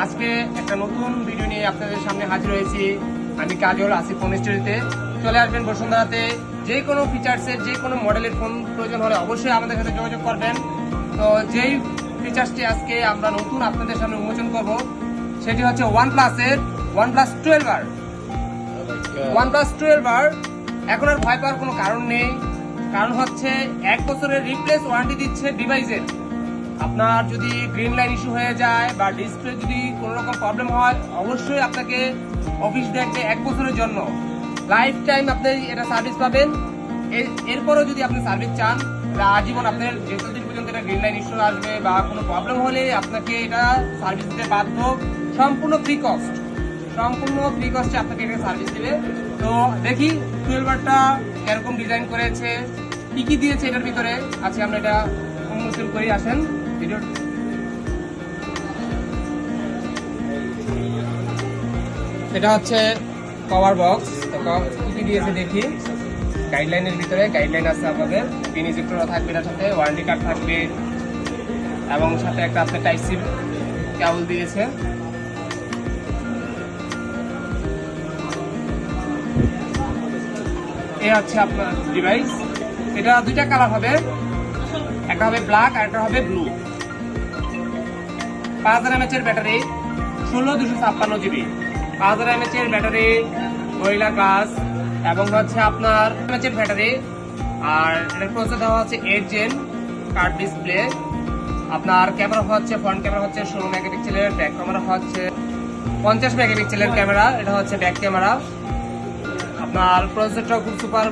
আজকে একটা নতুন ভিডিও নিয়ে আপনাদের সামনে হাজির হয়েছি। আমি কাজল আসি ফোন স্টোরিতে। চলে আসবেন বসুন্ধরাতে। যে কোনো ফিচার্সের যে কোনো মডেলের ফোন প্রয়োজন হলে অবশ্যই আমাদের সাথে যোগাযোগ করবেন। তো যেই ফিচার্সটি আজকে আমরা নতুন আপনাদের সামনে উন্মোচন করব সেটি হচ্ছে OnePlus-এর OnePlus 12R। OnePlus 12R এখন আর ভয় পাওয়ার কোনো কারণ নেই, কারণ হচ্ছে 1 বছরের রিপ্লেস ওয়ারেন্টি দিচ্ছে ডিভাইসের। আপনার যদি গ্রিন লাইন ইস্যু হয়ে যায় বা ডিসপ্লে যদি কোনো রকম প্রবলেম হয়, অবশ্যই আপনাকে অফিস দেখবে 1 বছরের জন্য লাইফ টাইম আপনি এটা সার্ভিস পাবেন। এরপরও যদি আপনি সার্ভিস চান, আজীবন আপনার যতদিন পর্যন্ত এটা গ্রিন লাইন ইস্যু আসবে বা কোনো প্রবলেম হলে আপনাকে এটা সার্ভিস দিতে বাধ্য। সম্পূর্ণ ফ্রি কস্টে আপনাকে এটা সার্ভিস দেবে। তো দেখি 12R-টা এরকম ডিজাইন করেছে, কি কি দিয়েছে এটার ভিতরে আছে, আমরা এটা উন্মোচন করি। আসেন ভিডিও। এটা হচ্ছে কভার বক্স। কি কি দিয়েছে দেখি। গাইডলাইনের ভিতরে গাইডলাইন আছে, আপনাদের পিন ইজেক্টরও থাকবে, এটার সাথে ওয়ারেন্টি কার্ড থাকবে এবং সাথে একটা আপনার টাইপ সি কেবল দিয়েছে। এই হচ্ছে আপনার ডিভাইস। এটা দুইটা কালার হবে, একটা হবে ব্ল্যাক আর একটা হবে ব্লু। 5000 mAh এর ব্যাটারি, 16256 GB, 5000 mAh এর ব্যাটারি, গরিলা গ্লাস এবং হচ্ছে আপনার mAh এর ব্যাটারি। আর এটার প্রসেসর দেওয়া হচ্ছে 8 Gen কার্ড ডিসপ্লে। আপনার ক্যামেরা হচ্ছে ফ্রন্ট ক্যামেরা হচ্ছে 16 মেগাপিক্সেলের, ব্যাক ক্যামেরা হচ্ছে 50 মেগাপিক্সেলের ক্যামেরা। এটা হচ্ছে ব্যাক ক্যামেরা। আপনার প্রসেসরটাও খুব সুপার